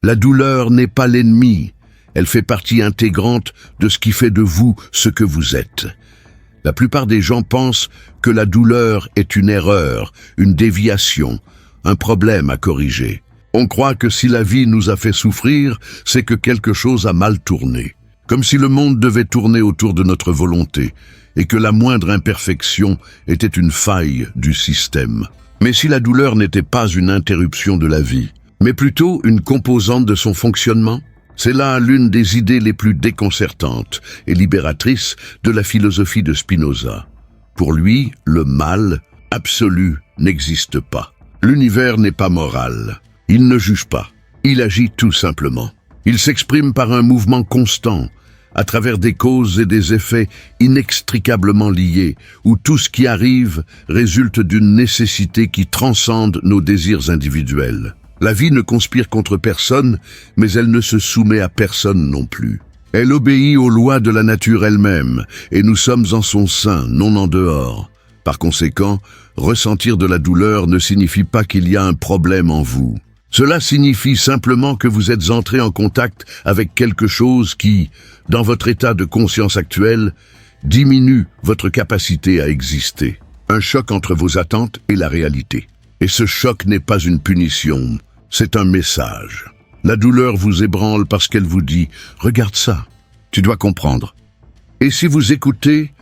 La douleur n'est pas l'ennemi, elle fait partie intégrante de ce qui fait de vous ce que vous êtes. La plupart des gens pensent que la douleur est une erreur, une déviation, un problème à corriger. On croit que si la vie nous a fait souffrir, c'est que quelque chose a mal tourné. Comme si le monde devait tourner autour de notre volonté, et que la moindre imperfection était une faille du système. Mais si la douleur n'était pas une interruption de la vie, mais plutôt une composante de son fonctionnement, c'est là l'une des idées les plus déconcertantes et libératrices de la philosophie de Spinoza. Pour lui, le mal absolu n'existe pas. L'univers n'est pas moral. Il ne juge pas. Il agit tout simplement. Il s'exprime par un mouvement constant, à travers des causes et des effets inextricablement liés, où tout ce qui arrive résulte d'une nécessité qui transcende nos désirs individuels. La vie ne conspire contre personne, mais elle ne se soumet à personne non plus. Elle obéit aux lois de la nature elle-même, et nous sommes en son sein, non en dehors. Par conséquent, ressentir de la douleur ne signifie pas qu'il y a un problème en vous. Cela signifie simplement que vous êtes entré en contact avec quelque chose qui, dans votre état de conscience actuel, diminue votre capacité à exister. Un choc entre vos attentes et la réalité. Et ce choc n'est pas une punition, c'est un message. La douleur vous ébranle parce qu'elle vous dit « Regarde ça, tu dois comprendre ». Et si vous écoutez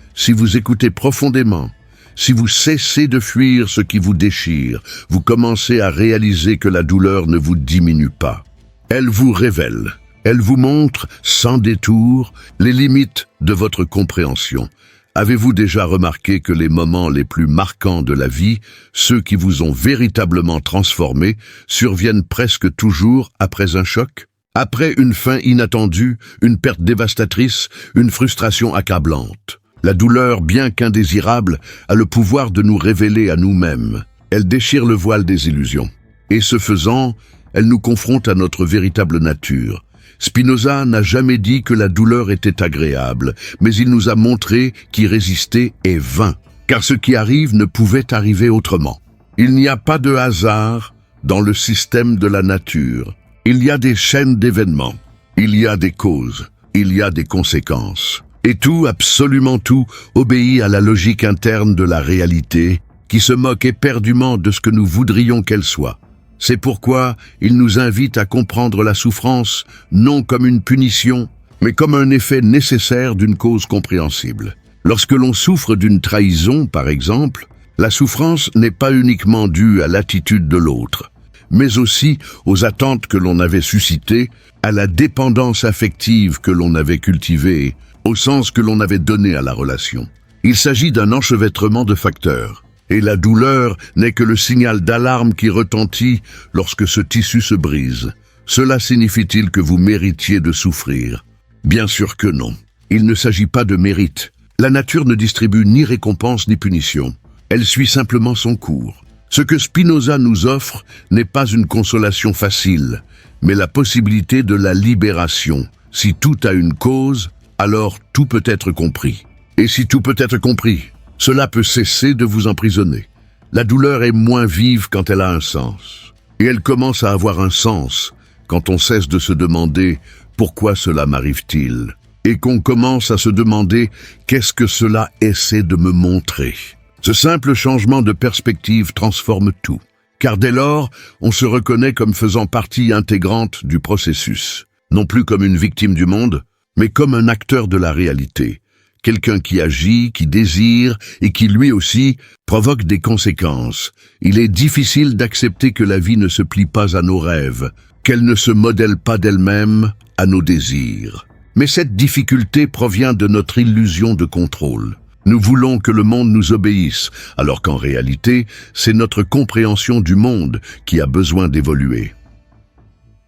profondément, si vous cessez de fuir ce qui vous déchire, vous commencez à réaliser que la douleur ne vous diminue pas. Elle vous révèle, elle vous montre, sans détour, les limites de votre compréhension. Avez-vous déjà remarqué que les moments les plus marquants de la vie, ceux qui vous ont véritablement transformé, surviennent presque toujours après un choc? Après une fin inattendue, une perte dévastatrice, une frustration accablante. La douleur, bien qu'indésirable, a le pouvoir de nous révéler à nous-mêmes. Elle déchire le voile des illusions. Et ce faisant, elle nous confronte à notre véritable nature. Spinoza n'a jamais dit que la douleur était agréable, mais il nous a montré qu'y résister est vain, car ce qui arrive ne pouvait arriver autrement. Il n'y a pas de hasard dans le système de la nature. Il y a des chaînes d'événements, il y a des causes, il y a des conséquences. Et tout, absolument tout, obéit à la logique interne de la réalité, qui se moque éperdument de ce que nous voudrions qu'elle soit. C'est pourquoi il nous invite à comprendre la souffrance, non comme une punition, mais comme un effet nécessaire d'une cause compréhensible. Lorsque l'on souffre d'une trahison, par exemple, la souffrance n'est pas uniquement due à l'attitude de l'autre, mais aussi aux attentes que l'on avait suscitées, à la dépendance affective que l'on avait cultivée, au sens que l'on avait donné à la relation. Il s'agit d'un enchevêtrement de facteurs, et la douleur n'est que le signal d'alarme qui retentit lorsque ce tissu se brise. Cela signifie-t-il que vous méritiez de souffrir? Bien sûr que non. Il ne s'agit pas de mérite. La nature ne distribue ni récompense ni punition. Elle suit simplement son cours. Ce que Spinoza nous offre n'est pas une consolation facile, mais la possibilité de la libération. Si tout a une cause, alors tout peut être compris. Et si tout peut être compris, cela peut cesser de vous emprisonner. La douleur est moins vive quand elle a un sens. Et elle commence à avoir un sens quand on cesse de se demander « Pourquoi cela m'arrive-t-il ?» et qu'on commence à se demander « Qu'est-ce que cela essaie de me montrer ?» Ce simple changement de perspective transforme tout. Car dès lors, on se reconnaît comme faisant partie intégrante du processus. Non plus comme une victime du monde, mais comme un acteur de la réalité. Quelqu'un qui agit, qui désire et qui lui aussi provoque des conséquences. Il est difficile d'accepter que la vie ne se plie pas à nos rêves, qu'elle ne se modèle pas d'elle-même à nos désirs. Mais cette difficulté provient de notre illusion de contrôle. Nous voulons que le monde nous obéisse, alors qu'en réalité, c'est notre compréhension du monde qui a besoin d'évoluer.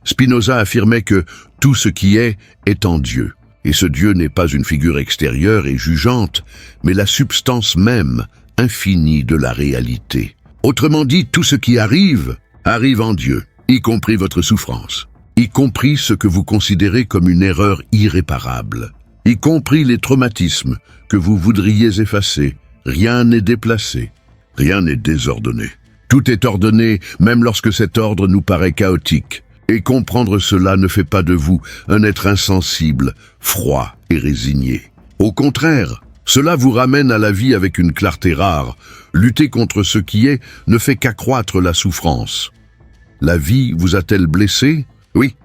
Spinoza affirmait que tout ce qui est en Dieu. Et ce Dieu n'est pas une figure extérieure et jugeante, mais la substance même, infinie de la réalité. Autrement dit, tout ce qui arrive en Dieu, y compris votre souffrance, y compris ce que vous considérez comme une erreur irréparable, y compris les traumatismes que vous voudriez effacer. Rien n'est déplacé, rien n'est désordonné. Tout est ordonné, même lorsque cet ordre nous paraît chaotique. Et comprendre cela ne fait pas de vous un être insensible, froid et résigné. Au contraire, cela vous ramène à la vie avec une clarté rare. Lutter contre ce qui est ne fait qu'accroître la souffrance. La vie vous a-t-elle blessé? Oui,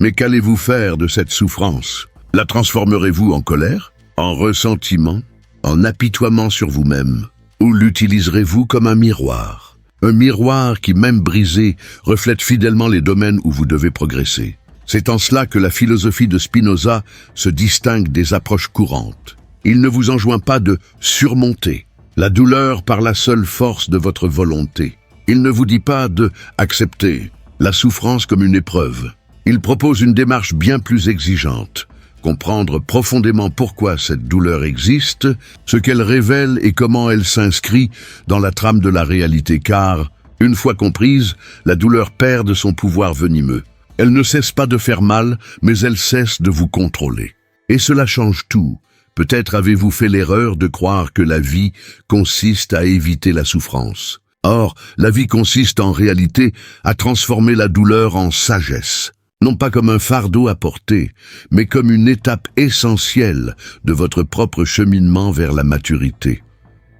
mais qu'allez-vous faire de cette souffrance? La transformerez-vous en colère, en ressentiment, en apitoiement sur vous-même? Ou l'utiliserez-vous comme un miroir? Un miroir qui, même brisé, reflète fidèlement les domaines où vous devez progresser. C'est en cela que la philosophie de Spinoza se distingue des approches courantes. Il ne vous enjoint pas de surmonter la douleur par la seule force de votre volonté. Il ne vous dit pas de accepter la souffrance comme une épreuve. Il propose une démarche bien plus exigeante. Comprendre profondément pourquoi cette douleur existe, ce qu'elle révèle et comment elle s'inscrit dans la trame de la réalité, car, une fois comprise, la douleur perd de son pouvoir venimeux. Elle ne cesse pas de faire mal, mais elle cesse de vous contrôler. Et cela change tout. Peut-être avez-vous fait l'erreur de croire que la vie consiste à éviter la souffrance. Or, la vie consiste en réalité à transformer la douleur en sagesse. Non pas comme un fardeau à porter, mais comme une étape essentielle de votre propre cheminement vers la maturité.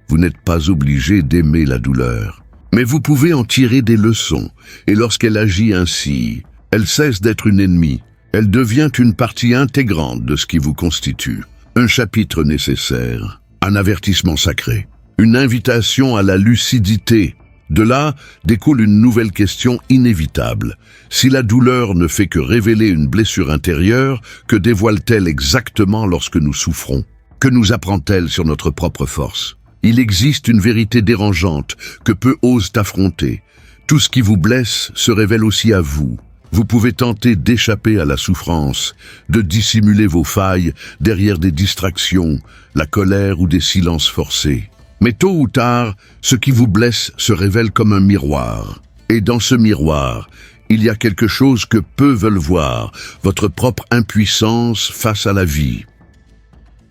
Vous n'êtes pas obligé d'aimer la douleur, mais vous pouvez en tirer des leçons, et lorsqu'elle agit ainsi, elle cesse d'être une ennemie. Elle devient une partie intégrante de ce qui vous constitue. Un chapitre nécessaire, un avertissement sacré, une invitation à la lucidité. De là découle une nouvelle question inévitable. Si la douleur ne fait que révéler une blessure intérieure, que dévoile-t-elle exactement lorsque nous souffrons? Que nous apprend-elle sur notre propre force? Il existe une vérité dérangeante que peu osent affronter. Tout ce qui vous blesse se révèle aussi à vous. Vous pouvez tenter d'échapper à la souffrance, de dissimuler vos failles derrière des distractions, la colère ou des silences forcés. Mais tôt ou tard, ce qui vous blesse se révèle comme un miroir. Et dans ce miroir, il y a quelque chose que peu veulent voir, votre propre impuissance face à la vie.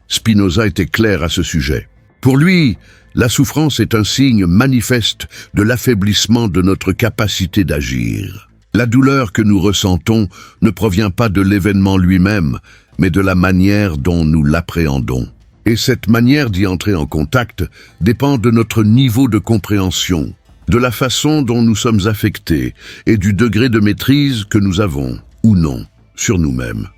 Spinoza était clair à ce sujet. Pour lui, la souffrance est un signe manifeste de l'affaiblissement de notre capacité d'agir. La douleur que nous ressentons ne provient pas de l'événement lui-même, mais de la manière dont nous l'appréhendons. Et cette manière d'y entrer en contact dépend de notre niveau de compréhension, de la façon dont nous sommes affectés et du degré de maîtrise que nous avons, ou non, sur nous-mêmes.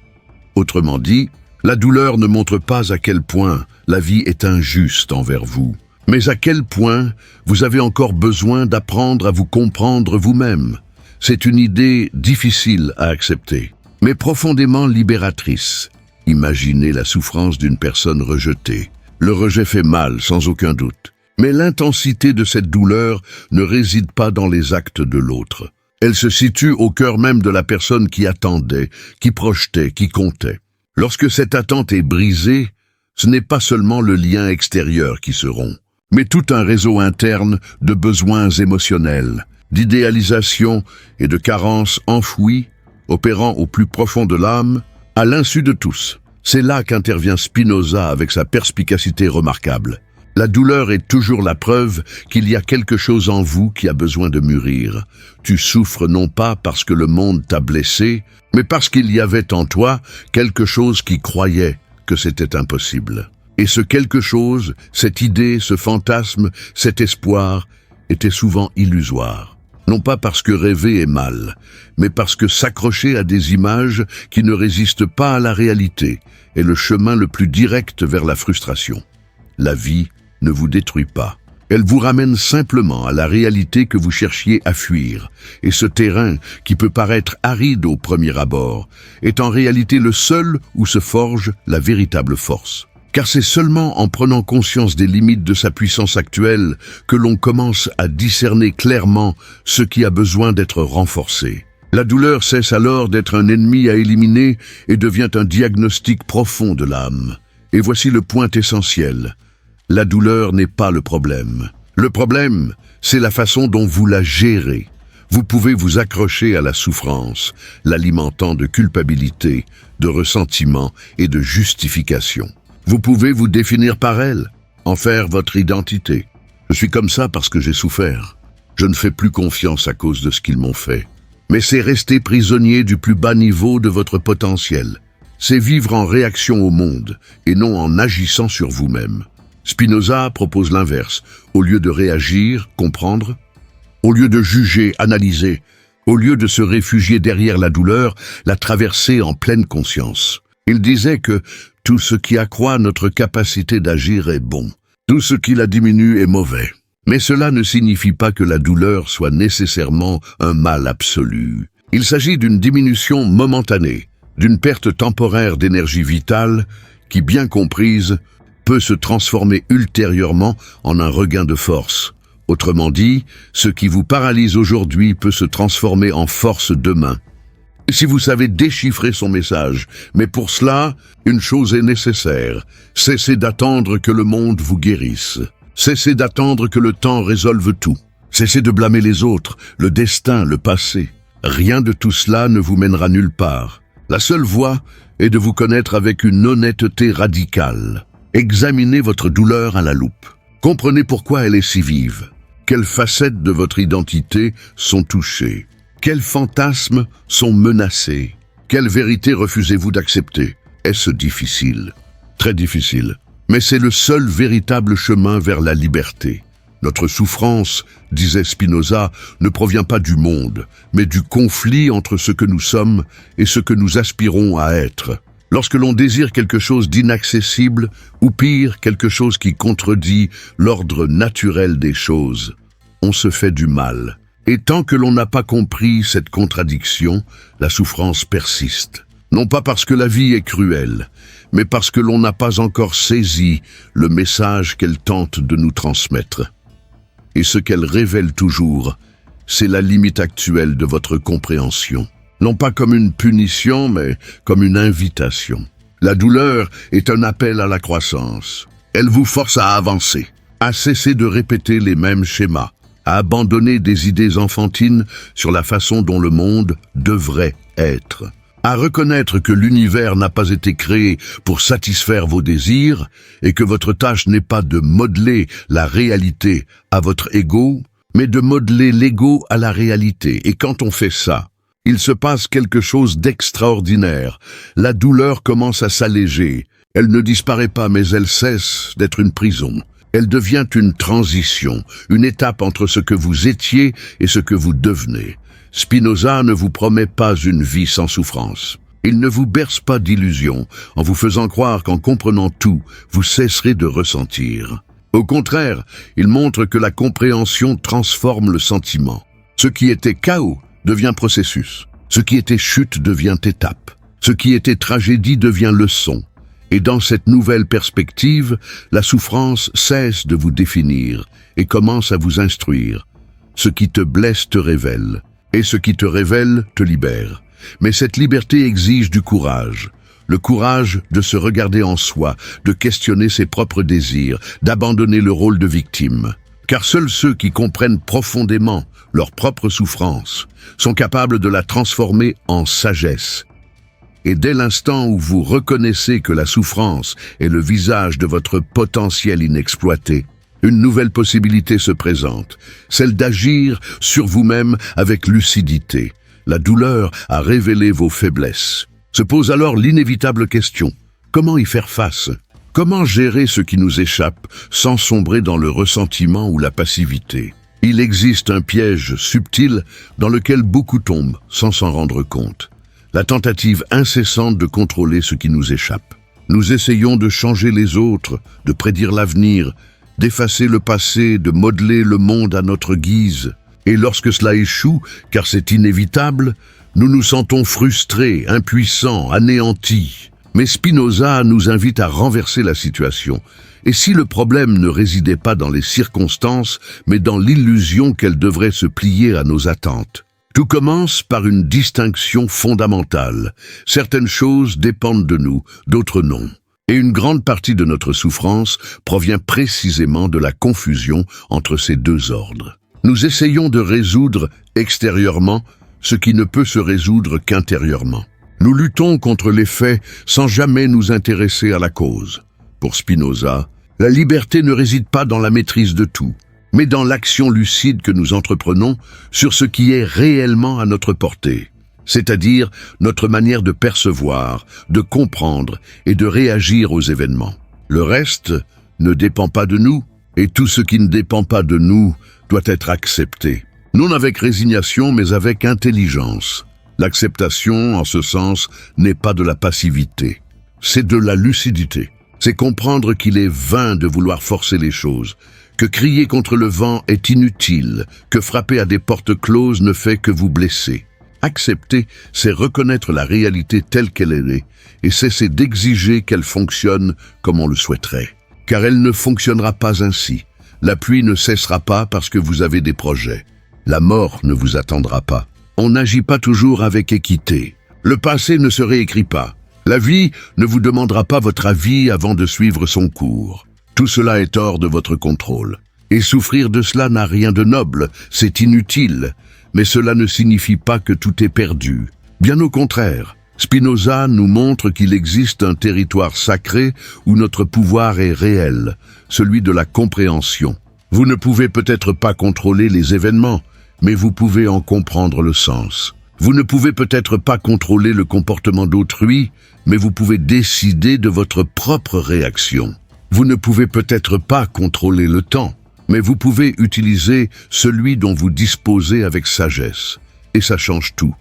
Autrement dit, la douleur ne montre pas à quel point la vie est injuste envers vous, mais à quel point vous avez encore besoin d'apprendre à vous comprendre vous-même. C'est une idée difficile à accepter, mais profondément libératrice. Imaginez la souffrance d'une personne rejetée. Le rejet fait mal, sans aucun doute. Mais l'intensité de cette douleur ne réside pas dans les actes de l'autre. Elle se situe au cœur même de la personne qui attendait, qui projetait, qui comptait. Lorsque cette attente est brisée, ce n'est pas seulement le lien extérieur qui se rompt, mais tout un réseau interne de besoins émotionnels, d'idéalisation et de carences enfouies, opérant au plus profond de l'âme, à l'insu de tous. C'est là qu'intervient Spinoza avec sa perspicacité remarquable. La douleur est toujours la preuve qu'il y a quelque chose en vous qui a besoin de mûrir. Tu souffres non pas parce que le monde t'a blessé, mais parce qu'il y avait en toi quelque chose qui croyait que c'était impossible. Et ce quelque chose, cette idée, ce fantasme, cet espoir, était souvent illusoire. Non pas parce que rêver est mal, mais parce que s'accrocher à des images qui ne résistent pas à la réalité est le chemin le plus direct vers la frustration. La vie ne vous détruit pas. Elle vous ramène simplement à la réalité que vous cherchiez à fuir. Et ce terrain, qui peut paraître aride au premier abord, est en réalité le seul où se forge la véritable force. Car c'est seulement en prenant conscience des limites de sa puissance actuelle que l'on commence à discerner clairement ce qui a besoin d'être renforcé. La douleur cesse alors d'être un ennemi à éliminer et devient un diagnostic profond de l'âme. Et voici le point essentiel. La douleur n'est pas le problème. Le problème, c'est la façon dont vous la gérez. Vous pouvez vous accrocher à la souffrance, l'alimentant de culpabilité, de ressentiment et de justification. Vous pouvez vous définir par elle, en faire votre identité. Je suis comme ça parce que j'ai souffert. Je ne fais plus confiance à cause de ce qu'ils m'ont fait. mais c'est rester prisonnier du plus bas niveau de votre potentiel. C'est vivre en réaction au monde et non en agissant sur vous-même. Spinoza propose l'inverse. Au lieu de réagir, comprendre, au lieu de juger, analyser, au lieu de se réfugier derrière la douleur, la traverser en pleine conscience. Il disait que tout ce qui accroît notre capacité d'agir est bon. Tout ce qui la diminue est mauvais. Mais cela ne signifie pas que la douleur soit nécessairement un mal absolu. Il s'agit d'une diminution momentanée, d'une perte temporaire d'énergie vitale qui, bien comprise, peut se transformer ultérieurement en un regain de force. Autrement dit, ce qui vous paralyse aujourd'hui peut se transformer en force demain. Si vous savez déchiffrer son message, mais pour cela, une chose est nécessaire. Cessez d'attendre que le monde vous guérisse. Cessez d'attendre que le temps résolve tout. Cessez de blâmer les autres, le destin, le passé. Rien de tout cela ne vous mènera nulle part. La seule voie est de vous connaître avec une honnêteté radicale. Examinez votre douleur à la loupe. Comprenez pourquoi elle est si vive. Quelles facettes de votre identité sont touchées? Quels fantasmes sont menacés? Quelle vérité refusez-vous d'accepter? Est-ce difficile? Très difficile. Mais c'est le seul véritable chemin vers la liberté. Notre souffrance, disait Spinoza, ne provient pas du monde, mais du conflit entre ce que nous sommes et ce que nous aspirons à être. Lorsque l'on désire quelque chose d'inaccessible, ou pire, quelque chose qui contredit l'ordre naturel des choses, on se fait du mal. Et tant que l'on n'a pas compris cette contradiction, la souffrance persiste. Non pas parce que la vie est cruelle, mais parce que l'on n'a pas encore saisi le message qu'elle tente de nous transmettre. Et ce qu'elle révèle toujours, c'est la limite actuelle de votre compréhension. Non pas comme une punition, mais comme une invitation. La douleur est un appel à la croissance. Elle vous force à avancer, à cesser de répéter les mêmes schémas, à abandonner des idées enfantines sur la façon dont le monde devrait être, à reconnaître que l'univers n'a pas été créé pour satisfaire vos désirs et que votre tâche n'est pas de modeler la réalité à votre ego, mais de modeler l'ego à la réalité. Et quand on fait ça, il se passe quelque chose d'extraordinaire. La douleur commence à s'alléger. Elle ne disparaît pas, mais elle cesse d'être une prison. Elle devient une transition, une étape entre ce que vous étiez et ce que vous devenez. Spinoza ne vous promet pas une vie sans souffrance. Il ne vous berce pas d'illusions en vous faisant croire qu'en comprenant tout, vous cesserez de ressentir. Au contraire, il montre que la compréhension transforme le sentiment. Ce qui était chaos devient processus. Ce qui était chute devient étape. Ce qui était tragédie devient leçon. Et dans cette nouvelle perspective, la souffrance cesse de vous définir et commence à vous instruire. Ce qui te blesse te révèle, et ce qui te révèle te libère. Mais cette liberté exige du courage. Le courage de se regarder en soi, de questionner ses propres désirs, d'abandonner le rôle de victime. Car seuls ceux qui comprennent profondément leur propre souffrance sont capables de la transformer en sagesse. Et dès l'instant où vous reconnaissez que la souffrance est le visage de votre potentiel inexploité, une nouvelle possibilité se présente, celle d'agir sur vous-même avec lucidité. La douleur a révélé vos faiblesses. Se pose alors l'inévitable question: comment y faire face? Comment gérer ce qui nous échappe sans sombrer dans le ressentiment ou la passivité? Il existe un piège subtil dans lequel beaucoup tombent sans s'en rendre compte. La tentative incessante de contrôler ce qui nous échappe. Nous essayons de changer les autres, de prédire l'avenir, d'effacer le passé, de modeler le monde à notre guise. Et lorsque cela échoue, car c'est inévitable, nous nous sentons frustrés, impuissants, anéantis. Mais Spinoza nous invite à renverser la situation. Et si le problème ne résidait pas dans les circonstances, mais dans l'illusion qu'elles devraient se plier à nos attentes? Tout commence par une distinction fondamentale. Certaines choses dépendent de nous, d'autres non. Et une grande partie de notre souffrance provient précisément de la confusion entre ces deux ordres. Nous essayons de résoudre extérieurement ce qui ne peut se résoudre qu'intérieurement. Nous luttons contre les faits sans jamais nous intéresser à la cause. Pour Spinoza, la liberté ne réside pas dans la maîtrise de tout, mais dans l'action lucide que nous entreprenons sur ce qui est réellement à notre portée, c'est-à-dire notre manière de percevoir, de comprendre et de réagir aux événements. Le reste ne dépend pas de nous, et tout ce qui ne dépend pas de nous doit être accepté. Non avec résignation, mais avec intelligence. L'acceptation, en ce sens, n'est pas de la passivité, c'est de la lucidité. C'est comprendre qu'il est vain de vouloir forcer les choses, que crier contre le vent est inutile, que frapper à des portes closes ne fait que vous blesser. Accepter, c'est reconnaître la réalité telle qu'elle est et cesser d'exiger qu'elle fonctionne comme on le souhaiterait. Car elle ne fonctionnera pas ainsi. La pluie ne cessera pas parce que vous avez des projets. La mort ne vous attendra pas. On n'agit pas toujours avec équité. Le passé ne se réécrit pas. La vie ne vous demandera pas votre avis avant de suivre son cours. Tout cela est hors de votre contrôle. Et souffrir de cela n'a rien de noble, c'est inutile. Mais cela ne signifie pas que tout est perdu. Bien au contraire, Spinoza nous montre qu'il existe un territoire sacré où notre pouvoir est réel, celui de la compréhension. Vous ne pouvez peut-être pas contrôler les événements, mais vous pouvez en comprendre le sens. Vous ne pouvez peut-être pas contrôler le comportement d'autrui, mais vous pouvez décider de votre propre réaction. Vous ne pouvez peut-être pas contrôler le temps, mais vous pouvez utiliser celui dont vous disposez avec sagesse. Et ça change tout.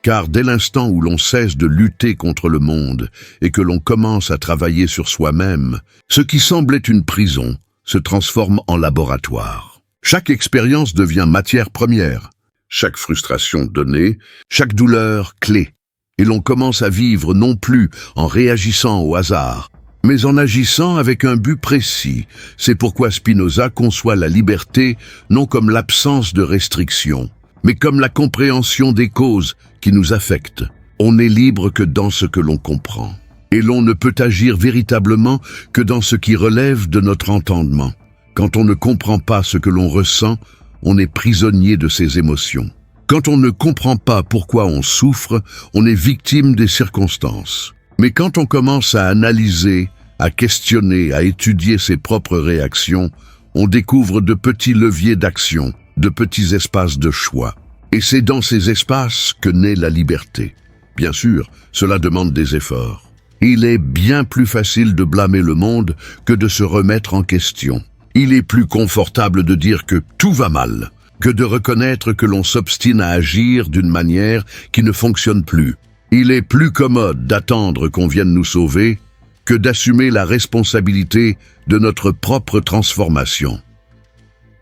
Car dès l'instant où l'on cesse de lutter contre le monde et que l'on commence à travailler sur soi-même, ce qui semblait une prison se transforme en laboratoire. Chaque expérience devient matière première, chaque frustration donnée, chaque douleur clé. Et l'on commence à vivre non plus en réagissant au hasard, mais en agissant avec un but précis. C'est pourquoi Spinoza conçoit la liberté non comme l'absence de restrictions, mais comme la compréhension des causes qui nous affectent. On n'est libre que dans ce que l'on comprend. Et l'on ne peut agir véritablement que dans ce qui relève de notre entendement. Quand on ne comprend pas ce que l'on ressent, on est prisonnier de ses émotions. Quand on ne comprend pas pourquoi on souffre, on est victime des circonstances. Mais quand on commence à analyser, à questionner, à étudier ses propres réactions, on découvre de petits leviers d'action, de petits espaces de choix. Et c'est dans ces espaces que naît la liberté. Bien sûr, cela demande des efforts. Il est bien plus facile de blâmer le monde que de se remettre en question. Il est plus confortable de dire que tout va mal, que de reconnaître que l'on s'obstine à agir d'une manière qui ne fonctionne plus. Il est plus commode d'attendre qu'on vienne nous sauver que d'assumer la responsabilité de notre propre transformation.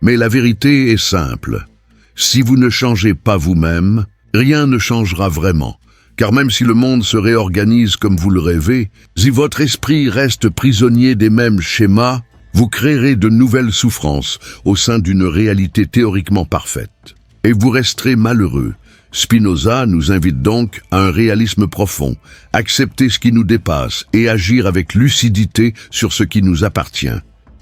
Mais la vérité est simple. Si vous ne changez pas vous-même, rien ne changera vraiment. Car même si le monde se réorganise comme vous le rêvez, si votre esprit reste prisonnier des mêmes schémas, vous créerez de nouvelles souffrances au sein d'une réalité théoriquement parfaite. Et vous resterez malheureux. Spinoza nous invite donc à un réalisme profond, accepter ce qui nous dépasse et agir avec lucidité sur ce qui nous appartient.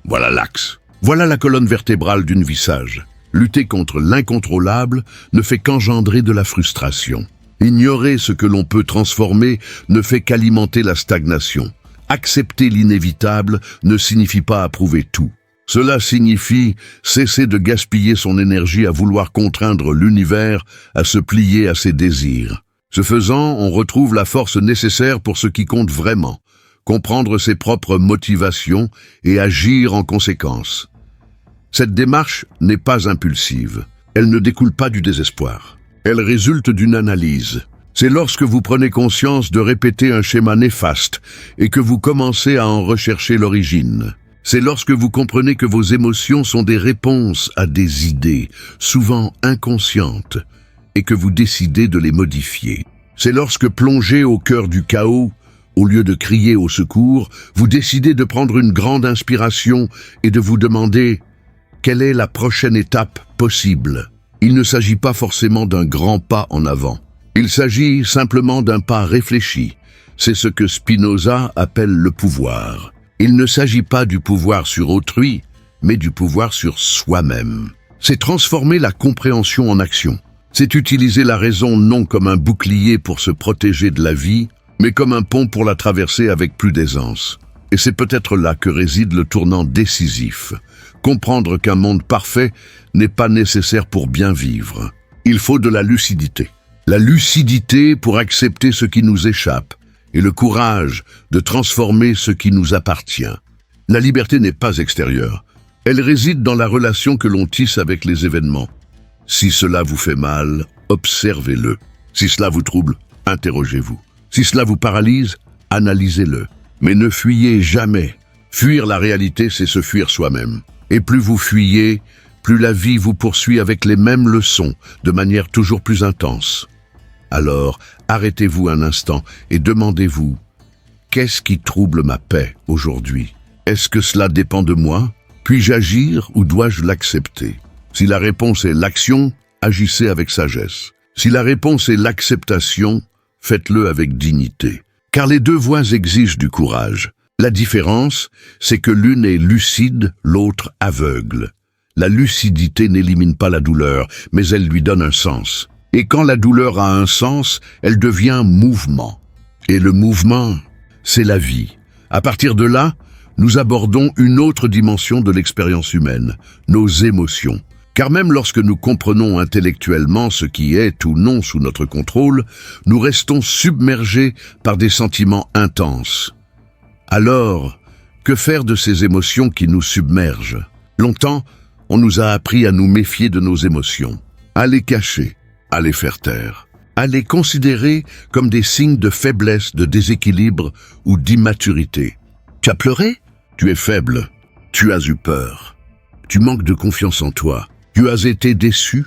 Voilà l'axe. Voilà la colonne vertébrale d'une vie sage. Lutter contre l'incontrôlable ne fait qu'engendrer de la frustration. Ignorer ce que l'on peut transformer ne fait qu'alimenter la stagnation. Accepter l'inévitable ne signifie pas approuver tout. Cela signifie cesser de gaspiller son énergie à vouloir contraindre l'univers à se plier à ses désirs. Ce faisant, on retrouve la force nécessaire pour ce qui compte vraiment, comprendre ses propres motivations et agir en conséquence. Cette démarche n'est pas impulsive. Elle ne découle pas du désespoir. Elle résulte d'une analyse. C'est lorsque vous prenez conscience de répéter un schéma néfaste et que vous commencez à en rechercher l'origine. C'est lorsque vous comprenez que vos émotions sont des réponses à des idées, souvent inconscientes, et que vous décidez de les modifier. C'est lorsque, plongé au cœur du chaos, au lieu de crier au secours, vous décidez de prendre une grande inspiration et de vous demander « Quelle est la prochaine étape possible ?» Il ne s'agit pas forcément d'un grand pas en avant. Il s'agit simplement d'un pas réfléchi. C'est ce que Spinoza appelle le pouvoir. Il ne s'agit pas du pouvoir sur autrui, mais du pouvoir sur soi-même. C'est transformer la compréhension en action. C'est utiliser la raison non comme un bouclier pour se protéger de la vie, mais comme un pont pour la traverser avec plus d'aisance. Et c'est peut-être là que réside le tournant décisif. Comprendre qu'un monde parfait n'est pas nécessaire pour bien vivre. Il faut de la lucidité. La lucidité pour accepter ce qui nous échappe et le courage de transformer ce qui nous appartient. La liberté n'est pas extérieure. Elle réside dans la relation que l'on tisse avec les événements. Si cela vous fait mal, observez-le. Si cela vous trouble, interrogez-vous. Si cela vous paralyse, analysez-le. Mais ne fuyez jamais. Fuir la réalité, c'est se fuir soi-même. Et plus vous fuyez, plus la vie vous poursuit avec les mêmes leçons, de manière toujours plus intense. Alors, arrêtez-vous un instant et demandez-vous, qu'est-ce qui trouble ma paix aujourd'hui? Est-ce que cela dépend de moi? Puis-je agir ou dois-je l'accepter? Si la réponse est l'action, agissez avec sagesse. Si la réponse est l'acceptation, faites-le avec dignité. Car les deux voies exigent du courage. La différence, c'est que l'une est lucide, l'autre aveugle. La lucidité n'élimine pas la douleur, mais elle lui donne un sens. Et quand la douleur a un sens, elle devient mouvement. Et le mouvement, c'est la vie. À partir de là, nous abordons une autre dimension de l'expérience humaine, nos émotions. Car même lorsque nous comprenons intellectuellement ce qui est ou non sous notre contrôle, nous restons submergés par des sentiments intenses. Alors, que faire de ces émotions qui nous submergent? Longtemps, on nous a appris à nous méfier de nos émotions, à les cacher, à les faire taire, à les considérer comme des signes de faiblesse, de déséquilibre ou d'immaturité. Tu as pleuré? Tu es faible. Tu as eu peur. Tu manques de confiance en toi. Tu as été déçu.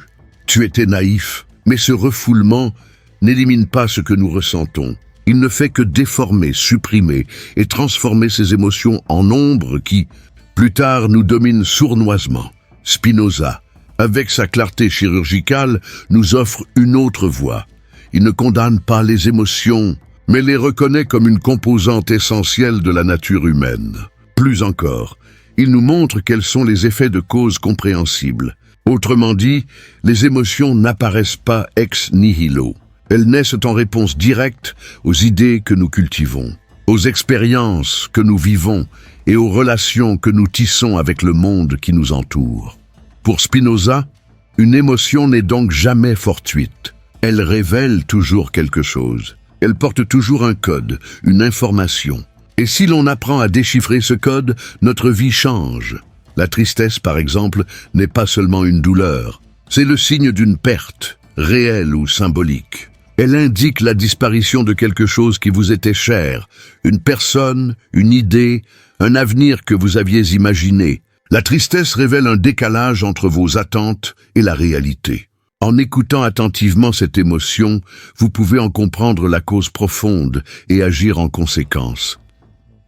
Tu étais naïf. Mais ce refoulement n'élimine pas ce que nous ressentons. Il ne fait que déformer, supprimer et transformer ces émotions en ombres qui, plus tard, nous dominent sournoisement. Spinoza, avec sa clarté chirurgicale, nous offre une autre voie. Il ne condamne pas les émotions, mais les reconnaît comme une composante essentielle de la nature humaine. Plus encore, il nous montre quels sont les effets de cause compréhensibles. Autrement dit, les émotions n'apparaissent pas ex nihilo. Elles naissent en réponse directe aux idées que nous cultivons, aux expériences que nous vivons et aux relations que nous tissons avec le monde qui nous entoure. Pour Spinoza, une émotion n'est donc jamais fortuite. Elle révèle toujours quelque chose. Elle porte toujours un code, une information. Et si l'on apprend à déchiffrer ce code, notre vie change. La tristesse, par exemple, n'est pas seulement une douleur. C'est le signe d'une perte, réelle ou symbolique. Elle indique la disparition de quelque chose qui vous était cher, une personne, une idée, un avenir que vous aviez imaginé. La tristesse révèle un décalage entre vos attentes et la réalité. En écoutant attentivement cette émotion, vous pouvez en comprendre la cause profonde et agir en conséquence.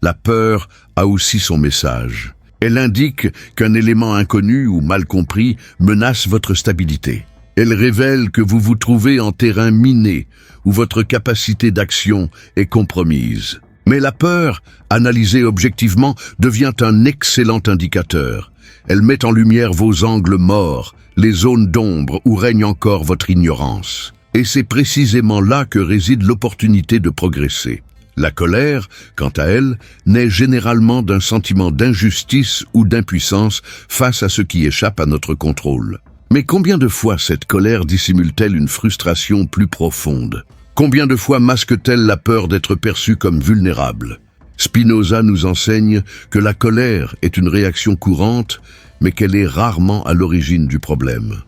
La peur a aussi son message. Elle indique qu'un élément inconnu ou mal compris menace votre stabilité. Elle révèle que vous vous trouvez en terrain miné, où votre capacité d'action est compromise. Mais la peur, analysée objectivement, devient un excellent indicateur. Elle met en lumière vos angles morts, les zones d'ombre où règne encore votre ignorance. Et c'est précisément là que réside l'opportunité de progresser. La colère, quant à elle, naît généralement d'un sentiment d'injustice ou d'impuissance face à ce qui échappe à notre contrôle. Mais combien de fois cette colère dissimule-t-elle une frustration plus profonde? Combien de fois masque-t-elle la peur d'être perçue comme vulnérable? Spinoza nous enseigne que la colère est une réaction courante, mais qu'elle est rarement à l'origine du problème.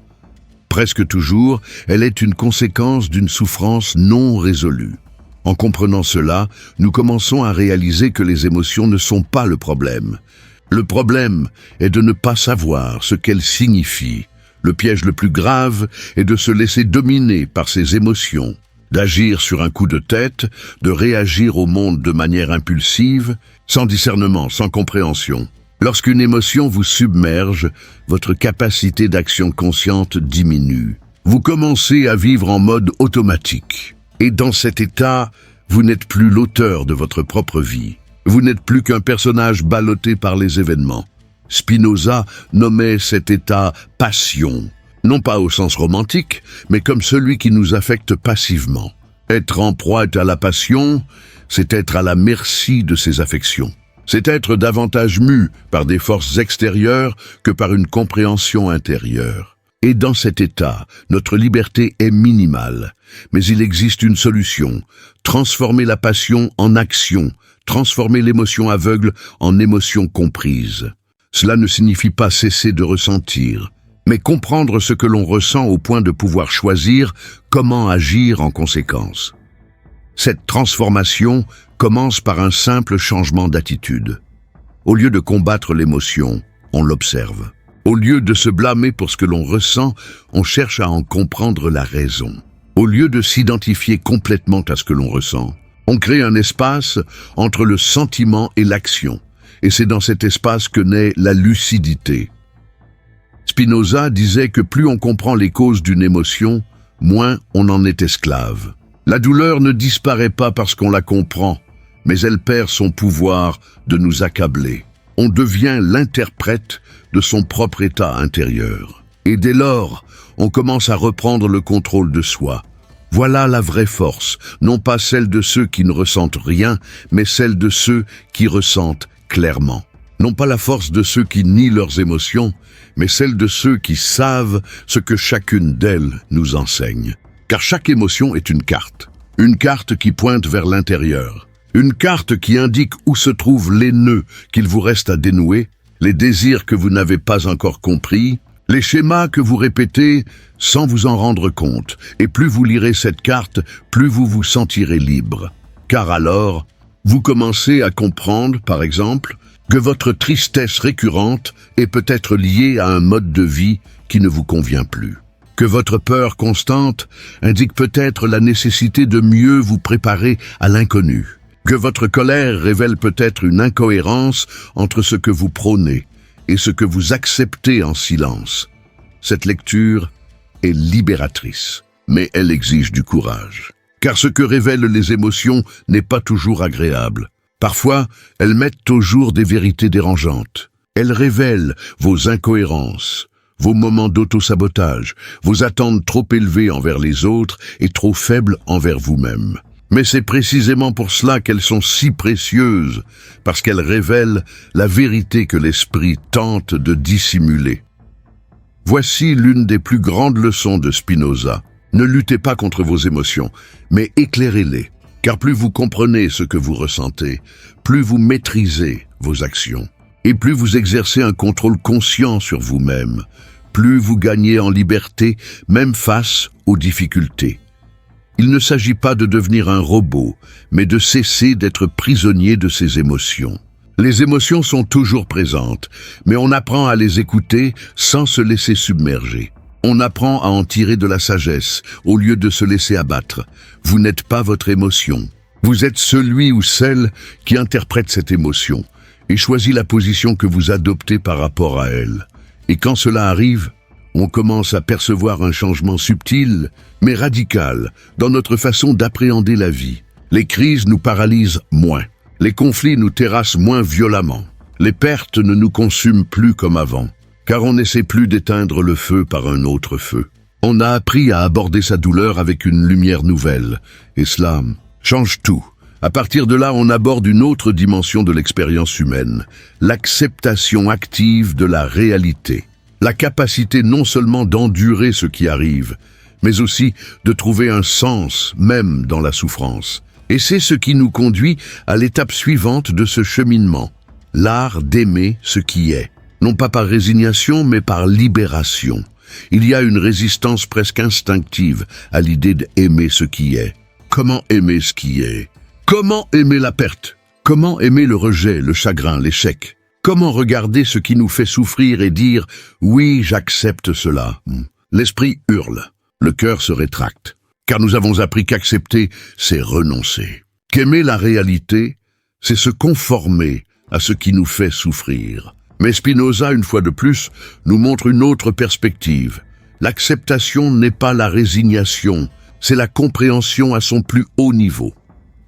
Presque toujours, elle est une conséquence d'une souffrance non résolue. En comprenant cela, nous commençons à réaliser que les émotions ne sont pas le problème. Le problème est de ne pas savoir ce qu'elles signifient. Le piège le plus grave est de se laisser dominer par ces émotions, d'agir sur un coup de tête, de réagir au monde de manière impulsive, sans discernement, sans compréhension. Lorsqu'une émotion vous submerge, votre capacité d'action consciente diminue. Vous commencez à vivre en mode automatique. Et dans cet état, vous n'êtes plus l'auteur de votre propre vie. Vous n'êtes plus qu'un personnage ballotté par les événements. Spinoza nommait cet état « passion », non pas au sens romantique, mais comme celui qui nous affecte passivement. Être en proie à la passion, c'est être à la merci de ses affections. C'est être davantage mu par des forces extérieures que par une compréhension intérieure. Et dans cet état, notre liberté est minimale. Mais il existe une solution. Transformer la passion en action. Transformer l'émotion aveugle en émotion comprise. Cela ne signifie pas cesser de ressentir, mais comprendre ce que l'on ressent au point de pouvoir choisir comment agir en conséquence. Cette transformation commence par un simple changement d'attitude. Au lieu de combattre l'émotion, on l'observe. Au lieu de se blâmer pour ce que l'on ressent, on cherche à en comprendre la raison. Au lieu de s'identifier complètement à ce que l'on ressent, on crée un espace entre le sentiment et l'action. Et c'est dans cet espace que naît la lucidité. Spinoza disait que plus on comprend les causes d'une émotion, moins on en est esclave. La douleur ne disparaît pas parce qu'on la comprend, mais elle perd son pouvoir de nous accabler. On devient l'interprète de son propre état intérieur. Et dès lors, on commence à reprendre le contrôle de soi. Voilà la vraie force, non pas celle de ceux qui ne ressentent rien, mais celle de ceux qui ressentent clairement. Non pas la force de ceux qui nient leurs émotions, mais celle de ceux qui savent ce que chacune d'elles nous enseigne. Car chaque émotion est une carte qui pointe vers l'intérieur, une carte qui indique où se trouvent les nœuds qu'il vous reste à dénouer, les désirs que vous n'avez pas encore compris, les schémas que vous répétez sans vous en rendre compte. Et plus vous lirez cette carte, plus vous vous sentirez libre. Car alors, vous commencez à comprendre, par exemple, que votre tristesse récurrente est peut-être liée à un mode de vie qui ne vous convient plus. Que votre peur constante indique peut-être la nécessité de mieux vous préparer à l'inconnu. Que votre colère révèle peut-être une incohérence entre ce que vous prônez et ce que vous acceptez en silence. Cette lecture est libératrice, mais elle exige du courage. Car ce que révèlent les émotions n'est pas toujours agréable. Parfois, elles mettent au jour des vérités dérangeantes. Elles révèlent vos incohérences, vos moments d'auto-sabotage, vos attentes trop élevées envers les autres et trop faibles envers vous-même. Mais c'est précisément pour cela qu'elles sont si précieuses, parce qu'elles révèlent la vérité que l'esprit tente de dissimuler. Voici l'une des plus grandes leçons de Spinoza. Ne luttez pas contre vos émotions, mais éclairez-les. Car plus vous comprenez ce que vous ressentez, plus vous maîtrisez vos actions. Et plus vous exercez un contrôle conscient sur vous-même, plus vous gagnez en liberté, même face aux difficultés. Il ne s'agit pas de devenir un robot, mais de cesser d'être prisonnier de ses émotions. Les émotions sont toujours présentes, mais on apprend à les écouter sans se laisser submerger. On apprend à en tirer de la sagesse, au lieu de se laisser abattre. Vous n'êtes pas votre émotion. Vous êtes celui ou celle qui interprète cette émotion et choisit la position que vous adoptez par rapport à elle. Et quand cela arrive, on commence à percevoir un changement subtil, mais radical, dans notre façon d'appréhender la vie. Les crises nous paralysent moins. Les conflits nous terrassent moins violemment. Les pertes ne nous consument plus comme avant, car on n'essaie plus d'éteindre le feu par un autre feu. On a appris à aborder sa douleur avec une lumière nouvelle, et cela change tout. À partir de là, on aborde une autre dimension de l'expérience humaine, l'acceptation active de la réalité. La capacité non seulement d'endurer ce qui arrive, mais aussi de trouver un sens même dans la souffrance. Et c'est ce qui nous conduit à l'étape suivante de ce cheminement, l'art d'aimer ce qui est. Non pas par résignation, mais par libération. Il y a une résistance presque instinctive à l'idée d'aimer ce qui est. Comment aimer ce qui est? Comment aimer la perte? Comment aimer le rejet, le chagrin, l'échec? Comment regarder ce qui nous fait souffrir et dire « oui, j'accepte cela ». L'esprit hurle, le cœur se rétracte, car nous avons appris qu'accepter, c'est renoncer. Qu'aimer la réalité, c'est se conformer à ce qui nous fait souffrir. Mais Spinoza, une fois de plus, nous montre une autre perspective. L'acceptation n'est pas la résignation, c'est la compréhension à son plus haut niveau.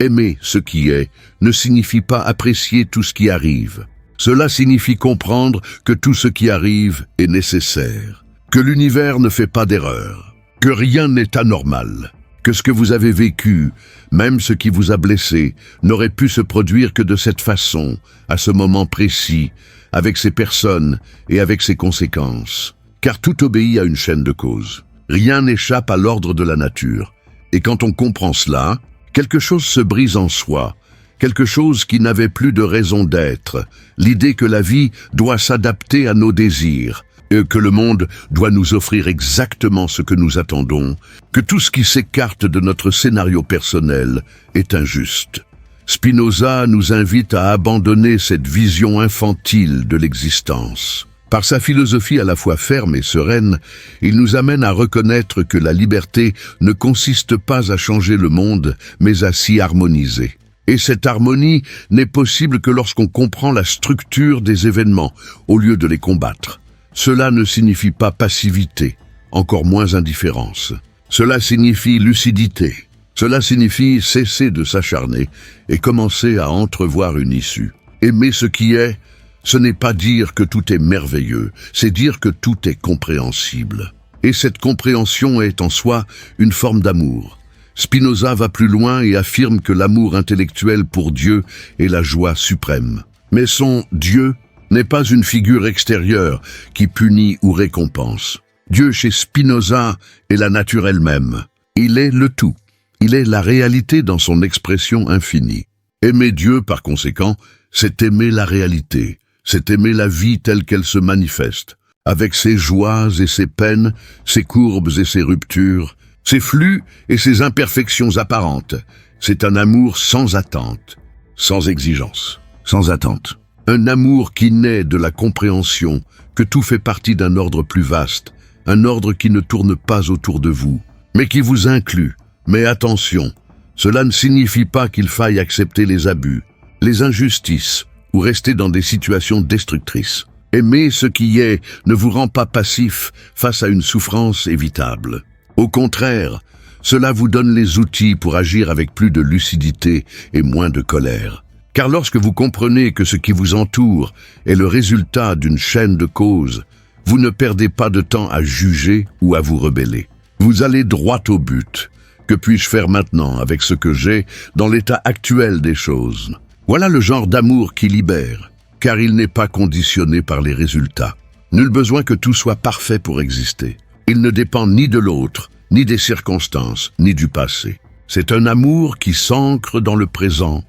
Aimer ce qui est ne signifie pas apprécier tout ce qui arrive. Cela signifie comprendre que tout ce qui arrive est nécessaire, que l'univers ne fait pas d'erreur, que rien n'est anormal, que ce que vous avez vécu, même ce qui vous a blessé, n'aurait pu se produire que de cette façon, à ce moment précis, avec ces personnes et avec ses conséquences. Car tout obéit à une chaîne de causes. Rien n'échappe à l'ordre de la nature. Et quand on comprend cela, quelque chose se brise en soi, quelque chose qui n'avait plus de raison d'être, l'idée que la vie doit s'adapter à nos désirs, et que le monde doit nous offrir exactement ce que nous attendons, que tout ce qui s'écarte de notre scénario personnel est injuste. Spinoza nous invite à abandonner cette vision infantile de l'existence. Par sa philosophie à la fois ferme et sereine, il nous amène à reconnaître que la liberté ne consiste pas à changer le monde, mais à s'y harmoniser. Et cette harmonie n'est possible que lorsqu'on comprend la structure des événements, au lieu de les combattre. Cela ne signifie pas passivité, encore moins indifférence. Cela signifie lucidité. Cela signifie cesser de s'acharner et commencer à entrevoir une issue. Aimer ce qui est, ce n'est pas dire que tout est merveilleux, c'est dire que tout est compréhensible. Et cette compréhension est en soi une forme d'amour. Spinoza va plus loin et affirme que l'amour intellectuel pour Dieu est la joie suprême. Mais son Dieu n'est pas une figure extérieure qui punit ou récompense. Dieu chez Spinoza est la nature elle-même. Il est le tout. Il est la réalité dans son expression infinie. Aimer Dieu, par conséquent, c'est aimer la réalité. C'est aimer la vie telle qu'elle se manifeste, avec ses joies et ses peines, ses courbes et ses ruptures, ses flux et ses imperfections apparentes. C'est un amour sans attente, sans exigence, sans attente. Un amour qui naît de la compréhension que tout fait partie d'un ordre plus vaste, un ordre qui ne tourne pas autour de vous, mais qui vous inclut. Mais attention, cela ne signifie pas qu'il faille accepter les abus, les injustices, ou rester dans des situations destructrices. Aimer ce qui est ne vous rend pas passif face à une souffrance évitable. Au contraire, cela vous donne les outils pour agir avec plus de lucidité et moins de colère. Car lorsque vous comprenez que ce qui vous entoure est le résultat d'une chaîne de causes, vous ne perdez pas de temps à juger ou à vous rebeller. Vous allez droit au but. Que puis-je faire maintenant avec ce que j'ai dans l'état actuel des choses ? Voilà le genre d'amour qui libère, car il n'est pas conditionné par les résultats. Nul besoin que tout soit parfait pour exister. Il ne dépend ni de l'autre, ni des circonstances, ni du passé. C'est un amour qui s'ancre dans le présent,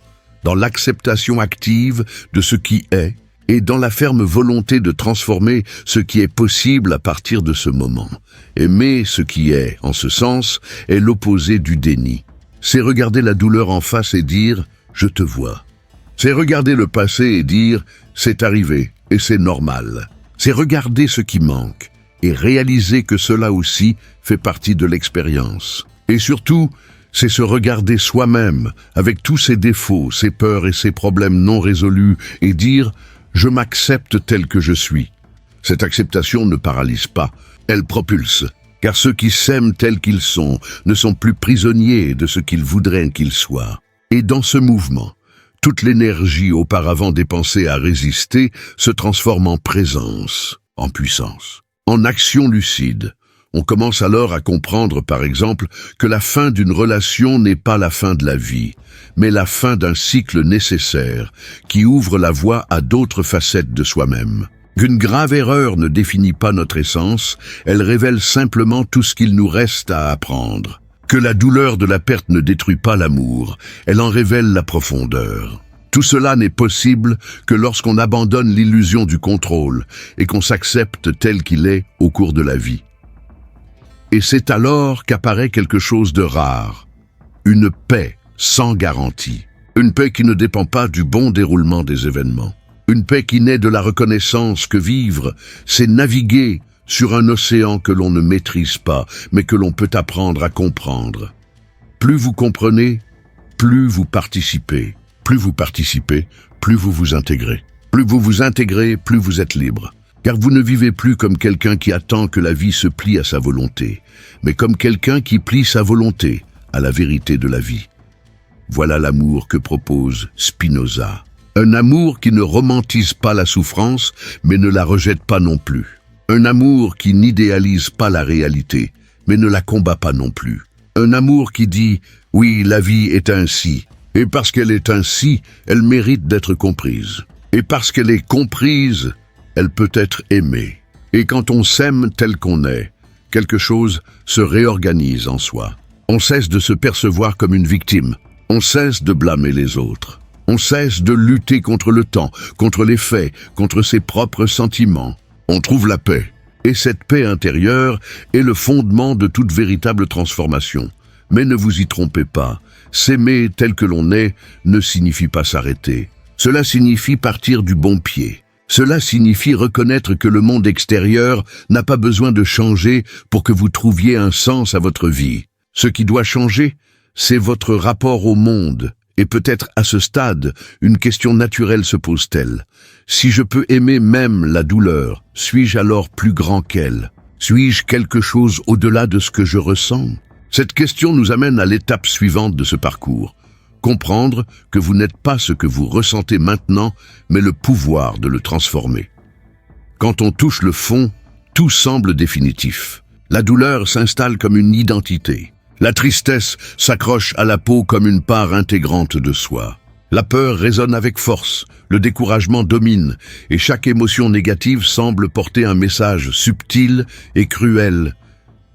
dans l'acceptation active de ce qui est, et dans la ferme volonté de transformer ce qui est possible à partir de ce moment. Aimer ce qui est, en ce sens, est l'opposé du déni. C'est regarder la douleur en face et dire « je te vois ». C'est regarder le passé et dire « c'est arrivé et c'est normal ». C'est regarder ce qui manque et réaliser que cela aussi fait partie de l'expérience. Et surtout, c'est se regarder soi-même avec tous ses défauts, ses peurs et ses problèmes non résolus et dire « je m'accepte tel que je suis ». Cette acceptation ne paralyse pas, elle propulse. Car ceux qui s'aiment tels qu'ils sont ne sont plus prisonniers de ce qu'ils voudraient qu'ils soient. Et dans ce mouvement, toute l'énergie auparavant dépensée à résister se transforme en présence, en puissance, en action lucide. On commence alors à comprendre, par exemple, que la fin d'une relation n'est pas la fin de la vie, mais la fin d'un cycle nécessaire qui ouvre la voie à d'autres facettes de soi-même. Qu'une grave erreur ne définit pas notre essence, elle révèle simplement tout ce qu'il nous reste à apprendre. Que la douleur de la perte ne détruit pas l'amour, elle en révèle la profondeur. Tout cela n'est possible que lorsqu'on abandonne l'illusion du contrôle et qu'on s'accepte tel qu'il est au cours de la vie. Et c'est alors qu'apparaît quelque chose de rare, une paix sans garantie, une paix qui ne dépend pas du bon déroulement des événements, une paix qui naît de la reconnaissance que vivre, c'est naviguer sur un océan que l'on ne maîtrise pas, mais que l'on peut apprendre à comprendre. Plus vous comprenez, plus vous participez. Plus vous participez, plus vous vous intégrez. Plus vous vous intégrez, plus vous êtes libre. Car vous ne vivez plus comme quelqu'un qui attend que la vie se plie à sa volonté, mais comme quelqu'un qui plie sa volonté à la vérité de la vie. Voilà l'amour que propose Spinoza. Un amour qui ne romantise pas la souffrance, mais ne la rejette pas non plus. Un amour qui n'idéalise pas la réalité, mais ne la combat pas non plus. Un amour qui dit « Oui, la vie est ainsi ». Et parce qu'elle est ainsi, elle mérite d'être comprise. Et parce qu'elle est comprise, elle peut être aimée. Et quand on s'aime tel qu'on est, quelque chose se réorganise en soi. On cesse de se percevoir comme une victime. On cesse de blâmer les autres. On cesse de lutter contre le temps, contre les faits, contre ses propres sentiments. On trouve la paix. Et cette paix intérieure est le fondement de toute véritable transformation. Mais ne vous y trompez pas, s'aimer tel que l'on est ne signifie pas s'arrêter. Cela signifie partir du bon pied. Cela signifie reconnaître que le monde extérieur n'a pas besoin de changer pour que vous trouviez un sens à votre vie. Ce qui doit changer, c'est votre rapport au monde. Et peut-être à ce stade, une question naturelle se pose-t-elle. Si je peux aimer même la douleur, suis-je alors plus grand qu'elle? Suis-je quelque chose au-delà de ce que je ressens? Cette question nous amène à l'étape suivante de ce parcours. Comprendre que vous n'êtes pas ce que vous ressentez maintenant, mais le pouvoir de le transformer. Quand on touche le fond, tout semble définitif. La douleur s'installe comme une identité. La tristesse s'accroche à la peau comme une part intégrante de soi. La peur résonne avec force, le découragement domine, et chaque émotion négative semble porter un message subtil et cruel.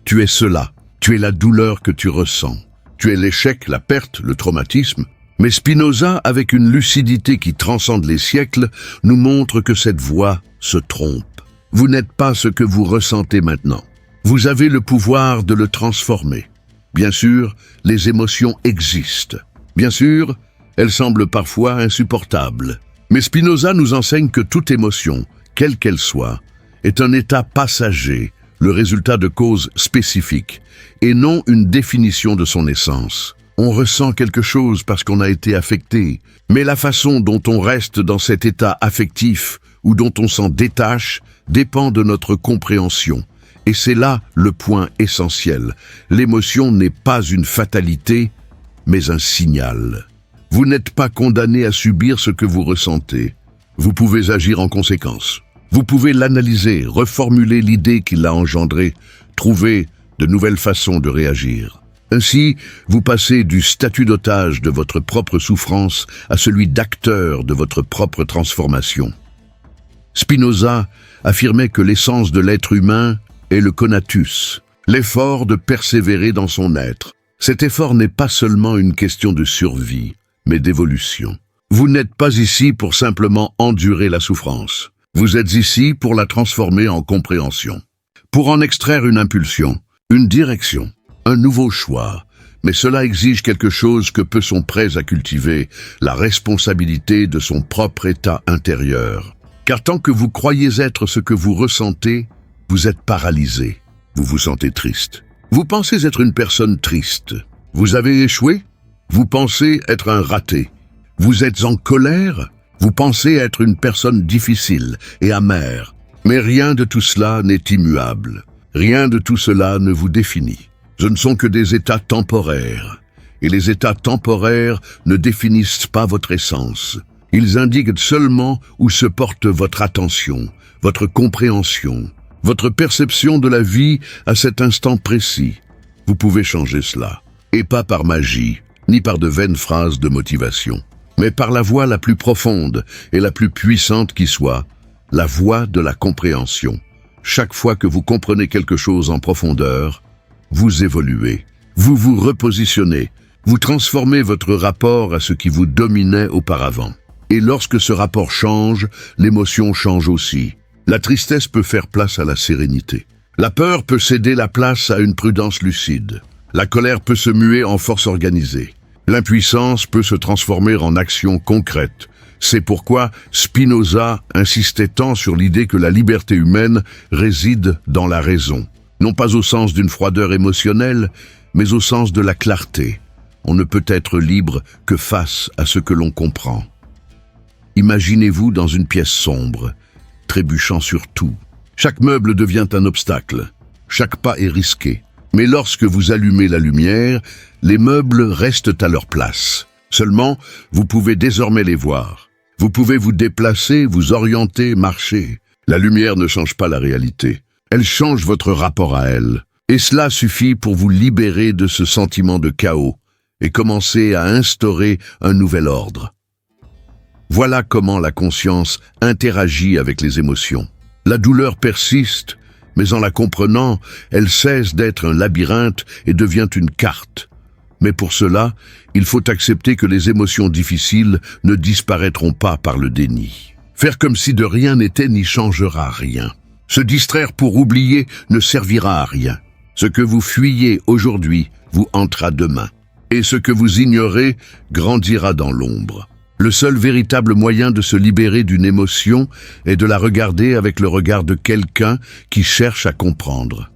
Tu es cela, tu es la douleur que tu ressens. Tu es l'échec, la perte, le traumatisme. Mais Spinoza, avec une lucidité qui transcende les siècles, nous montre que cette voix se trompe. Vous n'êtes pas ce que vous ressentez maintenant. Vous avez le pouvoir de le transformer. Bien sûr, les émotions existent. Bien sûr, elles semblent parfois insupportables. Mais Spinoza nous enseigne que toute émotion, quelle qu'elle soit, est un état passager, le résultat de causes spécifiques, et non une définition de son essence. On ressent quelque chose parce qu'on a été affecté, mais la façon dont on reste dans cet état affectif ou dont on s'en détache dépend de notre compréhension. Et c'est là le point essentiel. L'émotion n'est pas une fatalité, mais un signal. Vous n'êtes pas condamné à subir ce que vous ressentez. Vous pouvez agir en conséquence. Vous pouvez l'analyser, reformuler l'idée qui l'a engendrée, trouver de nouvelles façons de réagir. Ainsi, vous passez du statut d'otage de votre propre souffrance à celui d'acteur de votre propre transformation. Spinoza affirmait que l'essence de l'être humain est le conatus, l'effort de persévérer dans son être. Cet effort n'est pas seulement une question de survie, mais d'évolution. Vous n'êtes pas ici pour simplement endurer la souffrance. Vous êtes ici pour la transformer en compréhension, pour en extraire une impulsion, une direction, un nouveau choix. Mais cela exige quelque chose que peu sont prêts à cultiver, la responsabilité de son propre état intérieur. Car tant que vous croyez être ce que vous ressentez, vous êtes paralysé. Vous vous sentez triste. Vous pensez être une personne triste. Vous avez échoué. Vous pensez être un raté. Vous êtes en colère. Vous pensez être une personne difficile et amère. Mais rien de tout cela n'est immuable. Rien de tout cela ne vous définit. Ce ne sont que des états temporaires. Et les états temporaires ne définissent pas votre essence. Ils indiquent seulement où se porte votre attention, votre compréhension, votre perception de la vie à cet instant précis. Vous pouvez changer cela. Et pas par magie, ni par de vaines phrases de motivation, mais par la voie la plus profonde et la plus puissante qui soit, la voie de la compréhension. Chaque fois que vous comprenez quelque chose en profondeur, vous évoluez, vous vous repositionnez, vous transformez votre rapport à ce qui vous dominait auparavant. Et lorsque ce rapport change, l'émotion change aussi. La tristesse peut faire place à la sérénité. La peur peut céder la place à une prudence lucide. La colère peut se muer en force organisée. L'impuissance peut se transformer en action concrète. C'est pourquoi Spinoza insistait tant sur l'idée que la liberté humaine réside dans la raison. Non pas au sens d'une froideur émotionnelle, mais au sens de la clarté. On ne peut être libre que face à ce que l'on comprend. Imaginez-vous dans une pièce sombre, trébuchant sur tout. Chaque meuble devient un obstacle. Chaque pas est risqué. Mais lorsque vous allumez la lumière, les meubles restent à leur place. Seulement, vous pouvez désormais les voir. Vous pouvez vous déplacer, vous orienter, marcher. La lumière ne change pas la réalité. Elle change votre rapport à elle. Et cela suffit pour vous libérer de ce sentiment de chaos et commencer à instaurer un nouvel ordre. Voilà comment la conscience interagit avec les émotions. La douleur persiste, mais en la comprenant, elle cesse d'être un labyrinthe et devient une carte. Mais pour cela, il faut accepter que les émotions difficiles ne disparaîtront pas par le déni. Faire comme si de rien n'était n'y changera rien. Se distraire pour oublier ne servira à rien. Ce que vous fuyez aujourd'hui vous hantera demain. Et ce que vous ignorez grandira dans l'ombre. Le seul véritable moyen de se libérer d'une émotion est de la regarder avec le regard de quelqu'un qui cherche à comprendre.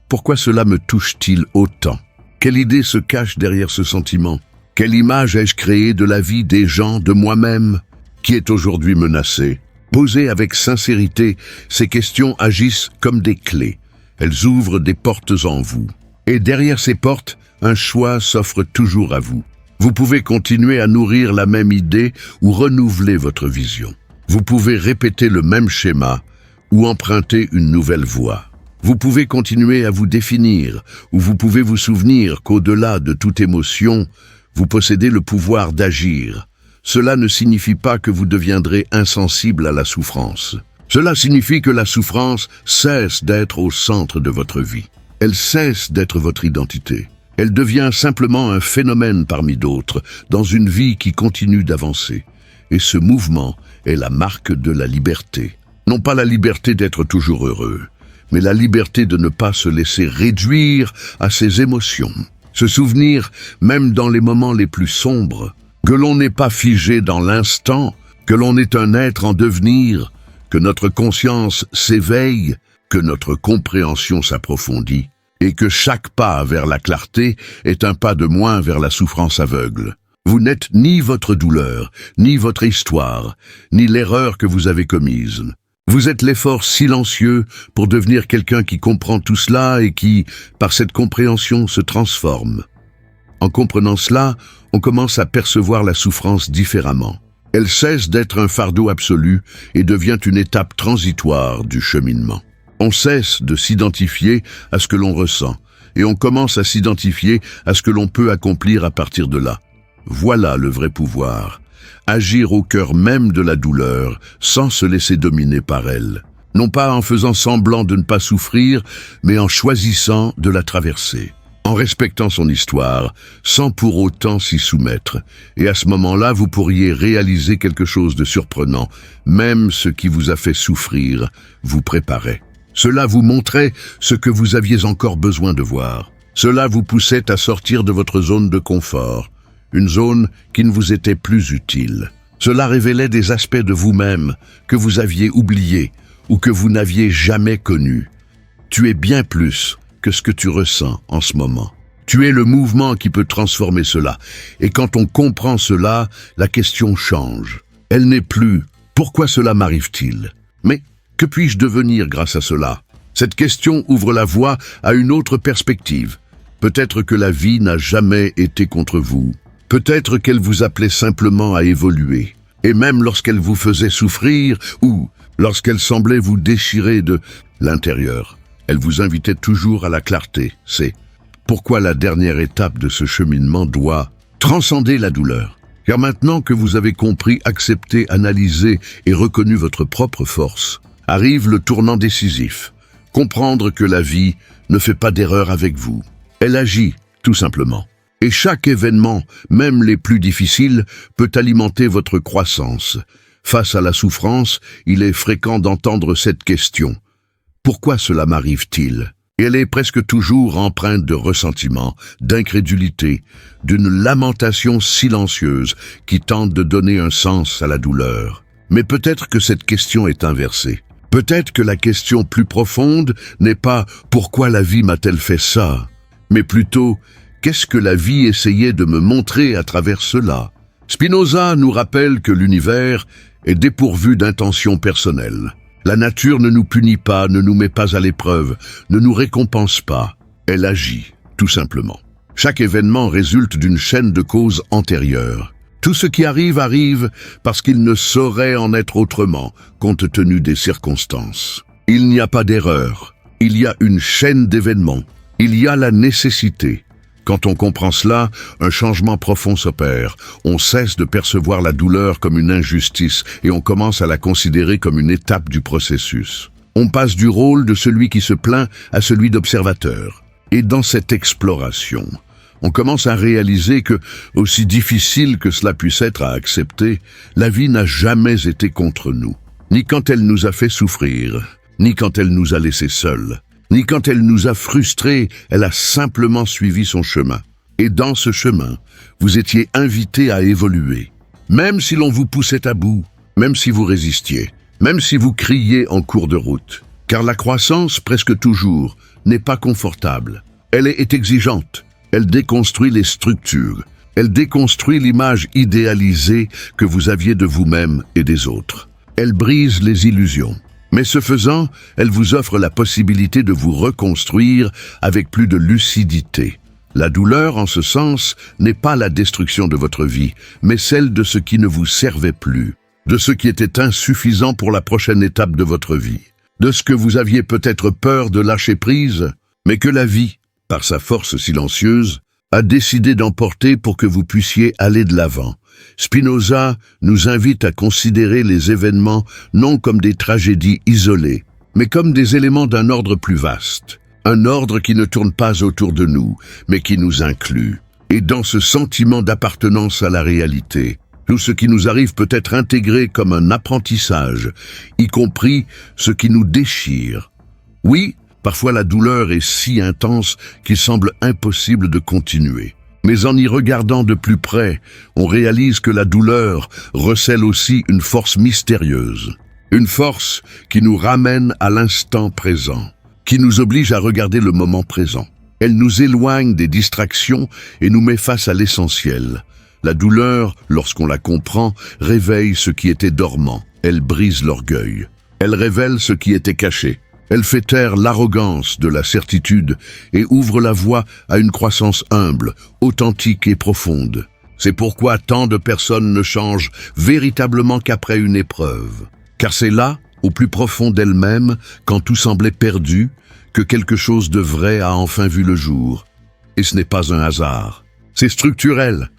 Pourquoi cela me touche-t-il autant? Quelle idée se cache derrière ce sentiment? Quelle image ai-je créée de la vie des gens, de moi-même, qui est aujourd'hui menacée? Posées avec sincérité, ces questions agissent comme des clés. Elles ouvrent des portes en vous. Et derrière ces portes, un choix s'offre toujours à vous. Vous pouvez continuer à nourrir la même idée ou renouveler votre vision. Vous pouvez répéter le même schéma ou emprunter une nouvelle voie. Vous pouvez continuer à vous définir ou vous pouvez vous souvenir qu'au-delà de toute émotion, vous possédez le pouvoir d'agir. Cela ne signifie pas que vous deviendrez insensible à la souffrance. Cela signifie que la souffrance cesse d'être au centre de votre vie. Elle cesse d'être votre identité. Elle devient simplement un phénomène parmi d'autres, dans une vie qui continue d'avancer. Et ce mouvement est la marque de la liberté. Non pas la liberté d'être toujours heureux, mais la liberté de ne pas se laisser réduire à ses émotions. Se souvenir, même dans les moments les plus sombres, que l'on n'est pas figé dans l'instant, que l'on est un être en devenir, que notre conscience s'éveille, que notre compréhension s'approfondit, et que chaque pas vers la clarté est un pas de moins vers la souffrance aveugle. Vous n'êtes ni votre douleur, ni votre histoire, ni l'erreur que vous avez commise. Vous êtes l'effort silencieux pour devenir quelqu'un qui comprend tout cela et qui, par cette compréhension, se transforme. En comprenant cela, on commence à percevoir la souffrance différemment. Elle cesse d'être un fardeau absolu et devient une étape transitoire du cheminement. On cesse de s'identifier à ce que l'on ressent et on commence à s'identifier à ce que l'on peut accomplir à partir de là. Voilà le vrai pouvoir. Agir au cœur même de la douleur sans se laisser dominer par elle. Non pas en faisant semblant de ne pas souffrir, mais en choisissant de la traverser. En respectant son histoire, sans pour autant s'y soumettre. Et à ce moment-là, vous pourriez réaliser quelque chose de surprenant. Même ce qui vous a fait souffrir vous préparait. Cela vous montrait ce que vous aviez encore besoin de voir. Cela vous poussait à sortir de votre zone de confort, une zone qui ne vous était plus utile. Cela révélait des aspects de vous-même que vous aviez oubliés ou que vous n'aviez jamais connus. Tu es bien plus que ce que tu ressens en ce moment. Tu es le mouvement qui peut transformer cela. Et quand on comprend cela, la question change. Elle n'est plus « Pourquoi cela m'arrive-t-il ?» mais « Que puis-je devenir grâce à cela ?» Cette question ouvre la voie à une autre perspective. Peut-être que la vie n'a jamais été contre vous. Peut-être qu'elle vous appelait simplement à évoluer. Et même lorsqu'elle vous faisait souffrir ou lorsqu'elle semblait vous déchirer de l'intérieur, elle vous invitait toujours à la clarté. C'est pourquoi la dernière étape de ce cheminement doit transcender la douleur. Car maintenant que vous avez compris, accepté, analysé et reconnu votre propre force, arrive le tournant décisif. Comprendre que la vie ne fait pas d'erreur avec vous. Elle agit, tout simplement. Et chaque événement, même les plus difficiles, peut alimenter votre croissance. Face à la souffrance, il est fréquent d'entendre cette question. Pourquoi cela m'arrive-t-il? Et elle est presque toujours empreinte de ressentiment, d'incrédulité, d'une lamentation silencieuse qui tente de donner un sens à la douleur. Mais peut-être que cette question est inversée. Peut-être que la question plus profonde n'est pas « Pourquoi la vie m'a-t-elle fait ça ?» mais plutôt « Qu'est-ce que la vie essayait de me montrer à travers cela ?» Spinoza nous rappelle que l'univers est dépourvu d'intentions personnelles. La nature ne nous punit pas, ne nous met pas à l'épreuve, ne nous récompense pas. Elle agit, tout simplement. Chaque événement résulte d'une chaîne de causes antérieures. Tout ce qui arrive arrive parce qu'il ne saurait en être autrement, compte tenu des circonstances. Il n'y a pas d'erreur. Il y a une chaîne d'événements, Il y a la nécessité. Quand on comprend cela, un changement profond s'opère. On cesse de percevoir la douleur comme une injustice et on commence à la considérer comme une étape du processus. On passe du rôle de celui qui se plaint à celui d'observateur. Et dans cette exploration, on commence à réaliser que, aussi difficile que cela puisse être à accepter, la vie n'a jamais été contre nous. Ni quand elle nous a fait souffrir, ni quand elle nous a laissés seuls, ni quand elle nous a frustrés, elle a simplement suivi son chemin. Et dans ce chemin, vous étiez invités à évoluer. Même si l'on vous poussait à bout, même si vous résistiez, même si vous criez en cours de route. Car la croissance, presque toujours, n'est pas confortable. Elle est exigeante. Elle déconstruit les structures. Elle déconstruit l'image idéalisée que vous aviez de vous-même et des autres. Elle brise les illusions. Mais ce faisant, elle vous offre la possibilité de vous reconstruire avec plus de lucidité. La douleur, en ce sens, n'est pas la destruction de votre vie, mais celle de ce qui ne vous servait plus, de ce qui était insuffisant pour la prochaine étape de votre vie, de ce que vous aviez peut-être peur de lâcher prise, mais que la vie, par sa force silencieuse, a décidé d'emporter pour que vous puissiez aller de l'avant. Spinoza nous invite à considérer les événements non comme des tragédies isolées, mais comme des éléments d'un ordre plus vaste. Un ordre qui ne tourne pas autour de nous, mais qui nous inclut. Et dans ce sentiment d'appartenance à la réalité, tout ce qui nous arrive peut être intégré comme un apprentissage, y compris ce qui nous déchire. Oui, parfois la douleur est si intense qu'il semble impossible de continuer. Mais en y regardant de plus près, on réalise que la douleur recèle aussi une force mystérieuse. Une force qui nous ramène à l'instant présent, qui nous oblige à regarder le moment présent. Elle nous éloigne des distractions et nous met face à l'essentiel. La douleur, lorsqu'on la comprend, réveille ce qui était dormant. Elle brise l'orgueil. Elle révèle ce qui était caché. Elle fait taire l'arrogance de la certitude et ouvre la voie à une croissance humble, authentique et profonde. C'est pourquoi tant de personnes ne changent véritablement qu'après une épreuve. Car c'est là, au plus profond d'elles-mêmes, quand tout semblait perdu, que quelque chose de vrai a enfin vu le jour. Et ce n'est pas un hasard. C'est structurel.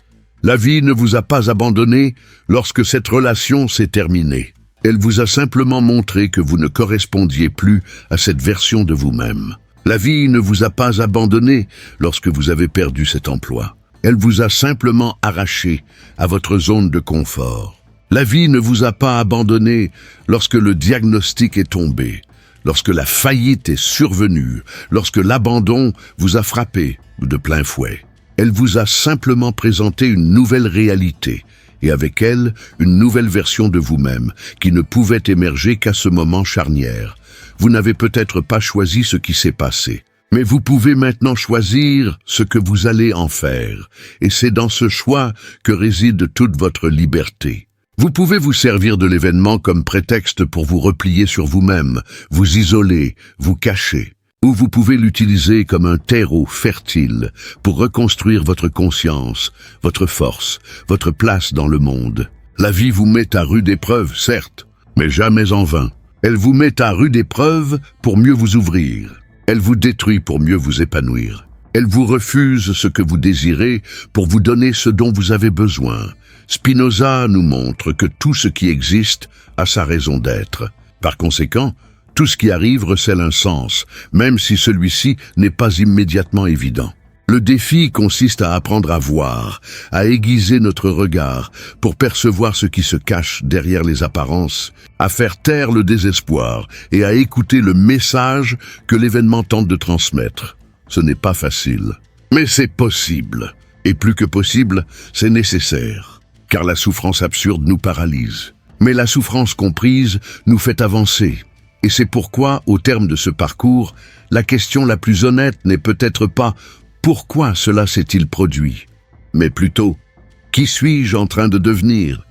La vie ne vous a pas abandonné lorsque cette relation s'est terminée. Elle vous a simplement montré que vous ne correspondiez plus à cette version de vous-même. La vie ne vous a pas abandonné lorsque vous avez perdu cet emploi. Elle vous a simplement arraché à votre zone de confort. La vie ne vous a pas abandonné lorsque le diagnostic est tombé, lorsque la faillite est survenue, lorsque l'abandon vous a frappé de plein fouet. Elle vous a simplement présenté une nouvelle réalité, et avec elle, une nouvelle version de vous-même, qui ne pouvait émerger qu'à ce moment charnière. Vous n'avez peut-être pas choisi ce qui s'est passé, mais vous pouvez maintenant choisir ce que vous allez en faire, et c'est dans ce choix que réside toute votre liberté. Vous pouvez vous servir de l'événement comme prétexte pour vous replier sur vous-même, vous isoler, vous cacher. Ou vous pouvez l'utiliser comme un terreau fertile pour reconstruire votre conscience, votre force, votre place dans le monde. La vie vous met à rude épreuve, certes, mais jamais en vain. Elle vous met à rude épreuve pour mieux vous ouvrir. Elle vous détruit pour mieux vous épanouir. Elle vous refuse ce que vous désirez pour vous donner ce dont vous avez besoin. Spinoza nous montre que tout ce qui existe a sa raison d'être. Par conséquent, tout ce qui arrive recèle un sens, même si celui-ci n'est pas immédiatement évident. Le défi consiste à apprendre à voir, à aiguiser notre regard pour percevoir ce qui se cache derrière les apparences, à faire taire le désespoir et à écouter le message que l'événement tente de transmettre. Ce n'est pas facile, mais c'est possible. Et plus que possible, c'est nécessaire, car la souffrance absurde nous paralyse. Mais la souffrance comprise nous fait avancer. Et c'est pourquoi, au terme de ce parcours, la question la plus honnête n'est peut-être pas « Pourquoi cela s'est-il produit ?», mais plutôt « Qui suis-je en train de devenir ?»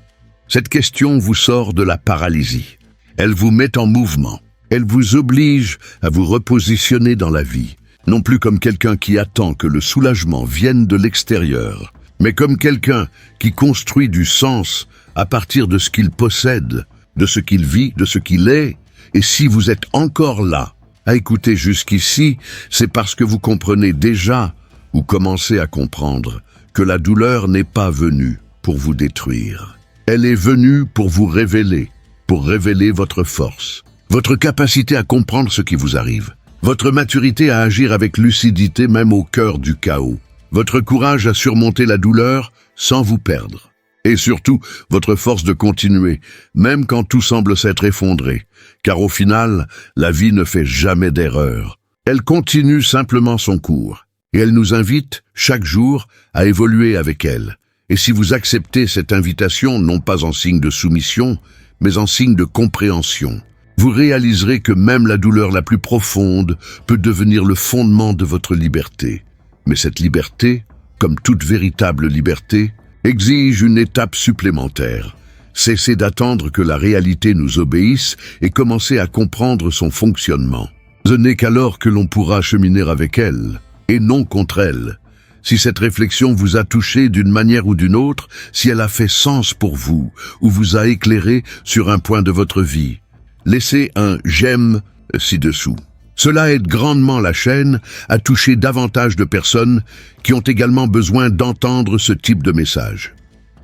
Cette question vous sort de la paralysie. Elle vous met en mouvement. Elle vous oblige à vous repositionner dans la vie, non plus comme quelqu'un qui attend que le soulagement vienne de l'extérieur, mais comme quelqu'un qui construit du sens à partir de ce qu'il possède, de ce qu'il vit, de ce qu'il est. Et si vous êtes encore là, à écouter jusqu'ici, c'est parce que vous comprenez déjà, ou commencez à comprendre, que la douleur n'est pas venue pour vous détruire. Elle est venue pour vous révéler, pour révéler votre force, votre capacité à comprendre ce qui vous arrive, votre maturité à agir avec lucidité même au cœur du chaos, votre courage à surmonter la douleur sans vous perdre, et surtout votre force de continuer, même quand tout semble s'être effondré, car au final, la vie ne fait jamais d'erreur. Elle continue simplement son cours, et elle nous invite, chaque jour, à évoluer avec elle. Et si vous acceptez cette invitation, non pas en signe de soumission, mais en signe de compréhension, vous réaliserez que même la douleur la plus profonde peut devenir le fondement de votre liberté. Mais cette liberté, comme toute véritable liberté, exige une étape supplémentaire. Cessez d'attendre que la réalité nous obéisse et commencez à comprendre son fonctionnement. Ce n'est qu'alors que l'on pourra cheminer avec elle, et non contre elle. Si cette réflexion vous a touché d'une manière ou d'une autre, si elle a fait sens pour vous, ou vous a éclairé sur un point de votre vie, laissez un « j'aime » ci-dessous. Cela aide grandement la chaîne à toucher davantage de personnes qui ont également besoin d'entendre ce type de message.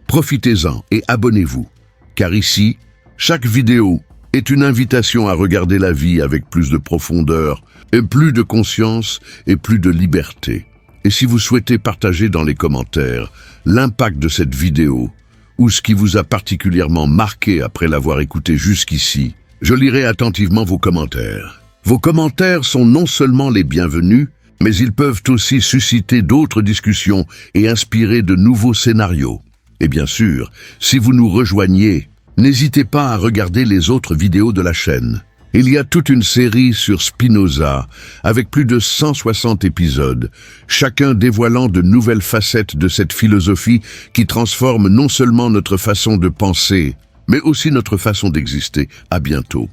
Profitez-en et abonnez-vous, car ici, chaque vidéo est une invitation à regarder la vie avec plus de profondeur, et plus de conscience et plus de liberté. Et si vous souhaitez partager dans les commentaires l'impact de cette vidéo ou ce qui vous a particulièrement marqué après l'avoir écouté jusqu'ici, je lirai attentivement vos commentaires. Vos commentaires sont non seulement les bienvenus, mais ils peuvent aussi susciter d'autres discussions et inspirer de nouveaux scénarios. Et bien sûr, si vous nous rejoignez, n'hésitez pas à regarder les autres vidéos de la chaîne. Il y a toute une série sur Spinoza, avec plus de 160 épisodes, chacun dévoilant de nouvelles facettes de cette philosophie qui transforme non seulement notre façon de penser, mais aussi notre façon d'exister. À bientôt.